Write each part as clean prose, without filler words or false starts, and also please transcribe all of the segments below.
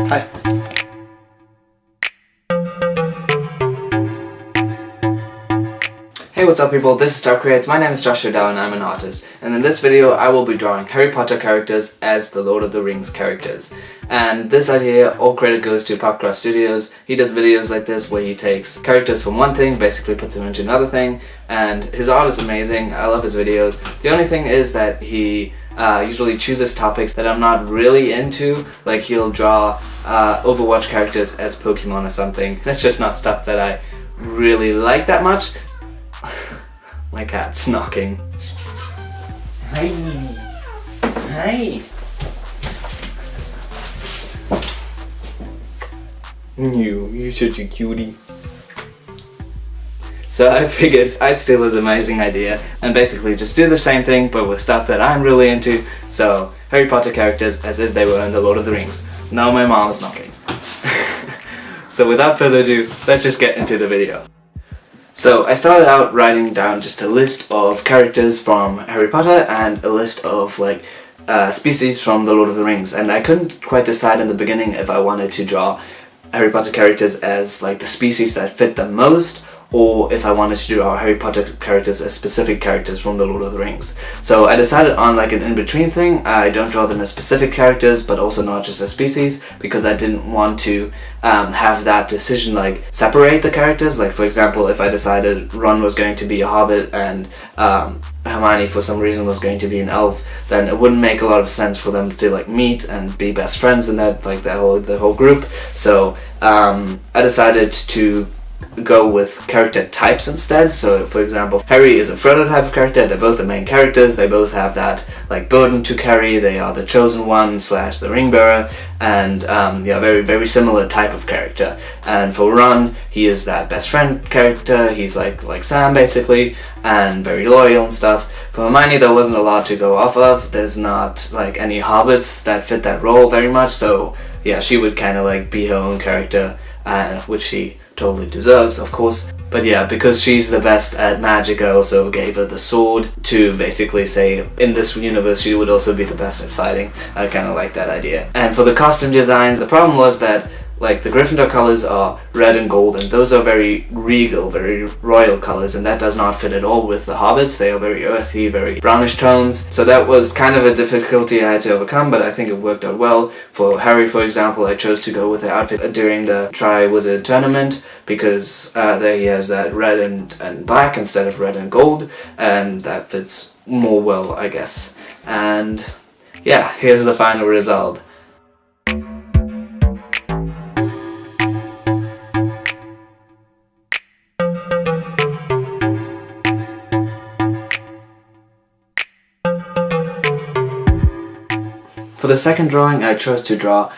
Hi. Hey, what's up people, this is Star Creates. My name is Joshua Dow and I'm an artist. And in this video I will be drawing Harry Potter characters as the Lord of the Rings characters. And this idea, all credit goes to Popcross Studios. He does videos like this where he takes characters from one thing, basically puts them into another thing, and his art is amazing. I love his videos. The only thing is that he usually chooses topics that I'm not really into, like he'll draw Overwatch characters as Pokemon or something. That's just not stuff that I really like that much. My cat's knocking. Hi. Hi. You're such a cutie. So I figured I'd steal his amazing idea and basically just do the same thing but with stuff that I'm really into. So Harry Potter characters as if they were in the Lord of the Rings. Now my mom is knocking. So without further ado, let's just get into the video. So I started out writing down just a list of characters from Harry Potter and a list of like species from the Lord of the Rings, and I couldn't quite decide in the beginning if I wanted to draw Harry Potter characters as like the species that fit them most, or if I wanted to draw Harry Potter characters as specific characters from the Lord of the Rings. So I decided on like an in-between thing. I don't draw them as specific characters but also not just as species, because I didn't want to have that decision like separate the characters. Like for example, if I decided Ron was going to be a hobbit and Hermione for some reason was going to be an elf, then it wouldn't make a lot of sense for them to like meet and be best friends in that, like the whole group. So I decided to go with character types instead. So for example, Harry is a Frodo type of character. They're both the main characters. They both have that like burden to carry. They are the chosen one / the ring bearer, and yeah, very similar type of character. And for Ron, he is that best friend character. He's like Sam basically, and very loyal and stuff. For Hermione, there wasn't a lot to go off of. There's not like any hobbits that fit that role very much, so yeah, she would kind of like be her own character, which she totally deserves, of course. But yeah, because she's the best at magic, I also gave her the sword to basically say in this universe she would also be the best at fighting. I kind of like that idea. And for the costume designs, the problem was that like the Gryffindor colors are red and gold, and those are very regal, very royal colors, and that does not fit at all with the hobbits. They are very earthy, very brownish tones, so that was kind of a difficulty I had to overcome, but I think it worked out well. For Harry, for example, I chose to go with the outfit during the Tri-Wizard tournament, because there he has that red and black instead of red and gold, and that fits more well, I guess. And yeah, here's the final result. For the second drawing, I chose to draw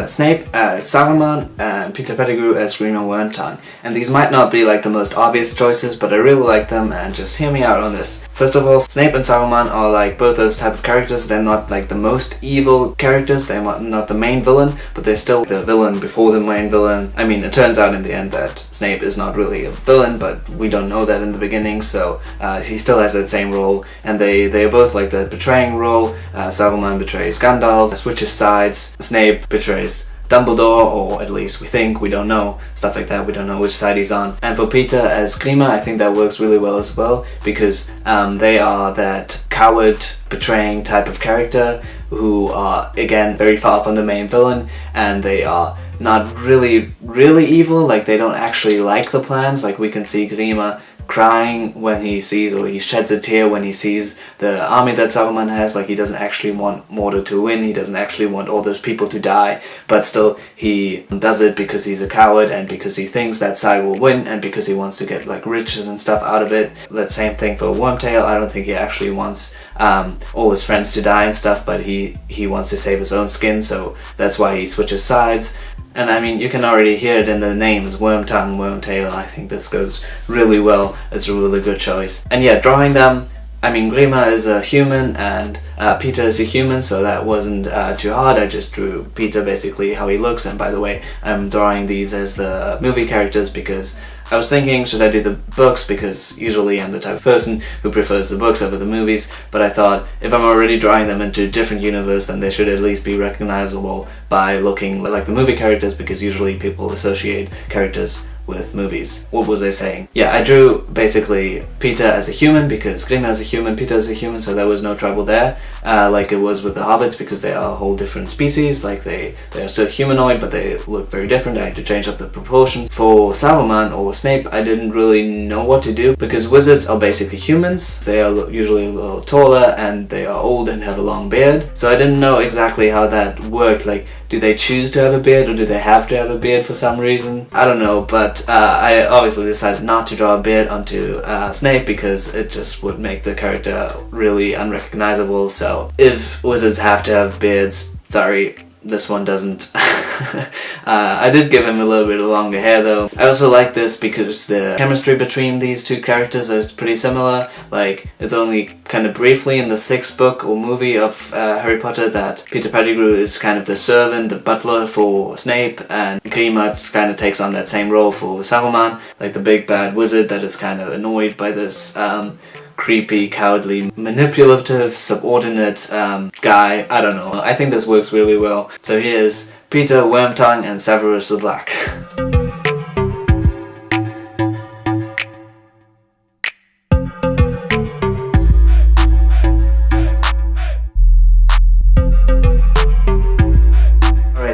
Snape as Saruman and Peter Pettigrew as Green Wormtail. And these might not be like the most obvious choices, but I really like them, and just hear me out on this. First of all, Snape and Saruman are like both those type of characters. They're not like the most evil characters, they're not the main villain, but they're still the villain before the main villain. I mean, it turns out in the end that Snape is not really a villain, but we don't know that in the beginning, so he still has that same role, and they are both like the betraying role. Saruman betrays Gandalf, switches sides. Snape betrays Dumbledore, or at least we think, we don't know, stuff like that, we don't know which side he's on. And for Peter as Grima, I think that works really well as well, because they are that coward, betraying type of character who are, again, very far from the main villain, and they are not really evil. Like, they don't actually like the plans. Like, we can see Grima crying when he sees, or he sheds a tear when he sees the army that Saruman has. Like, he doesn't actually want Mordor to win, he doesn't actually want all those people to die, but still he does it because he's a coward and because he thinks that side will win, and because he wants to get like riches and stuff out of it. That same thing for Wormtail. I don't think he actually wants all his friends to die and stuff, but he wants to save his own skin, so that's why he switches sides. And I mean, you can already hear it in the names, Wormtongue, Wormtail. I think this goes really well. It's a really good choice. And yeah, drawing them, I mean, Grima is a human and Peter is a human, so that wasn't too hard. I just drew Peter basically how he looks. And by the way, I'm drawing these as the movie characters because I was thinking, should I do the books, because usually I'm the type of person who prefers the books over the movies, but I thought if I'm already drawing them into a different universe, then they should at least be recognizable by looking like the movie characters, because usually people associate characters with movies. What was I saying? Yeah, I drew basically Peter as a human because Grima is a human, Peter is a human, so there was no trouble there, like it was with the hobbits, because they are a whole different species. Like they are still humanoid, but they look very different. I had to change up the proportions. For Saruman or Snape, I didn't really know what to do, because wizards are basically humans. They are usually a little taller, and they are old and have a long beard, so I didn't know exactly how that worked. Like, do they choose to have a beard, or do they have to have a beard for some reason? I don't know, but I obviously decided not to draw a beard onto Snape, because it just would make the character really unrecognizable. So if wizards have to have beards, sorry, this one doesn't. I did give him a little bit of longer hair though. I also like this because the chemistry between these two characters is pretty similar. Like, it's only kind of briefly in the 6th book or movie of Harry Potter that Peter Pettigrew is kind of the servant, the butler for Snape, and Grima kind of takes on that same role for Saruman, like the big bad wizard that is kind of annoyed by this creepy, cowardly, manipulative, subordinate guy. I don't know. I think this works really well. So here's Peter, Wormtongue, and Severus the Black.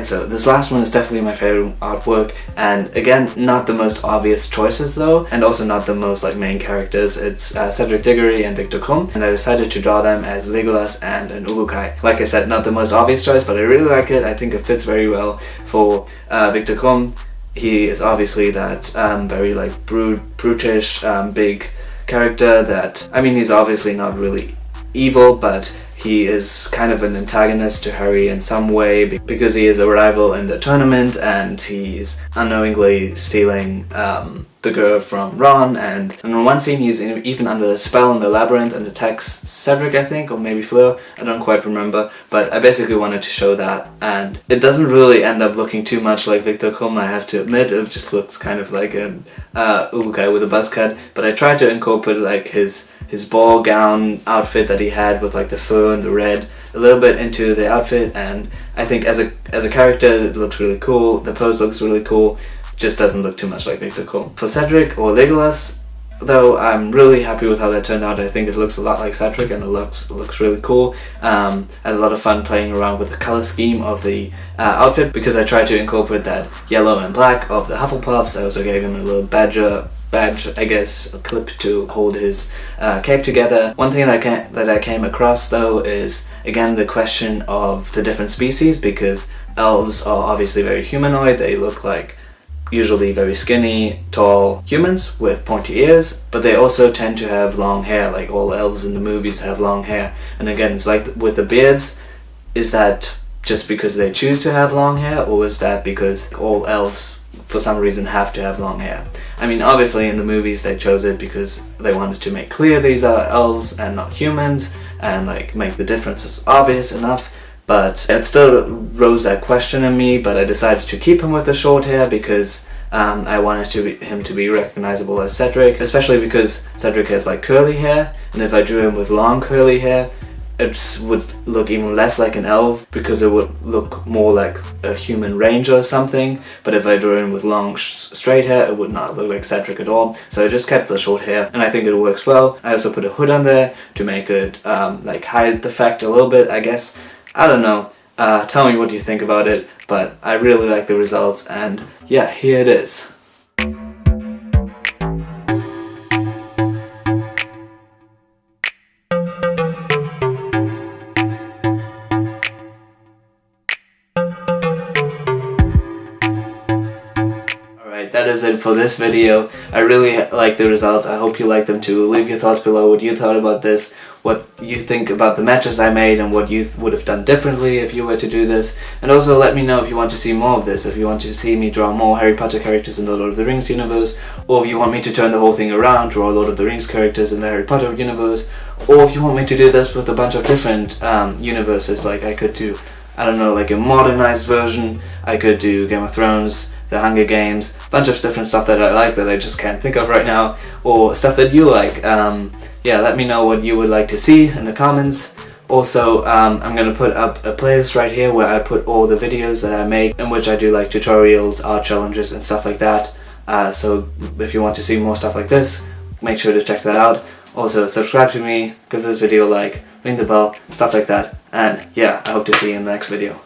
So this last one is definitely my favorite artwork, and again, not the most obvious choices though, and also not the most like main characters. It's Cedric Diggory and Victor Krum, and I decided to draw them as Legolas and an Urukai. Like I said, not the most obvious choice, but I really like it. I think it fits very well for Victor Krum. He is obviously that very like brutish, big character that, I mean, he's obviously not really evil, but he is kind of an antagonist to Harry in some way, because he is a rival in the tournament, and he's unknowingly stealing the girl from Ron, and in one scene he's even under a spell in the labyrinth and attacks Cedric, I think, or maybe Fleur, I don't quite remember, but I basically wanted to show that, and it doesn't really end up looking too much like Victor Krum, I have to admit. It just looks kind of like an Urukai with a buzz cut, but I tried to incorporate like his ball gown outfit that he had with like the fur and the red a little bit into the outfit, and I think as a character it looks really cool. The pose looks really cool, just doesn't look too much like Victor Krum. For Cedric or Legolas though, I'm really happy with how that turned out. I think it looks a lot like Cedric, and it looks really cool. I had a lot of fun playing around with the color scheme of the outfit, because I tried to incorporate that yellow and black of the Hufflepuffs. I also gave him a little badge, I guess, a clip to hold his cape together. One thing that I came across though is, again, the question of the different species, because elves are obviously very humanoid. They look like usually very skinny, tall humans with pointy ears, but they also tend to have long hair, like all elves in the movies have long hair. And again, it's like with the beards, is that just because they choose to have long hair, or is that because all elves for some reason have to have long hair? I mean, obviously in the movies they chose it because they wanted to make clear these are elves and not humans, and like make the differences obvious enough. But it still rose that question in me, but I decided to keep him with the short hair because I wanted him to be recognizable as Cedric, especially because Cedric has like curly hair, and if I drew him with long curly hair, it would look even less like an elf, because it would look more like a human ranger or something. But if I drew him with long straight hair, it would not look like Cedric at all. So I just kept the short hair, and I think it works well. I also put a hood on there to make it like hide the fact a little bit, I guess. I don't know. Tell me what you think about it, but I really like the results, and yeah, here it is. That is it for this video. I really like the results. I hope you like them too. Leave your thoughts below, what you thought about this, what you think about the matches I made, and what you would have done differently if you were to do this. And also let me know if you want to see more of this, if you want to see me draw more Harry Potter characters in the Lord of the Rings universe, or if you want me to turn the whole thing around, draw Lord of the Rings characters in the Harry Potter universe, or if you want me to do this with a bunch of different universes, like I could do I don't know, like a modernized version. I could do Game of Thrones, The Hunger Games, a bunch of different stuff that I like that I just can't think of right now, or stuff that you like. Yeah, let me know what you would like to see in the comments. Also, I'm going to put up a playlist right here where I put all the videos that I make, in which I do like tutorials, art challenges and stuff like that. So if you want to see more stuff like this, make sure to check that out. Also, subscribe to me, give this video a like, ring the bell, stuff like that. And yeah, I hope to see you in the next video.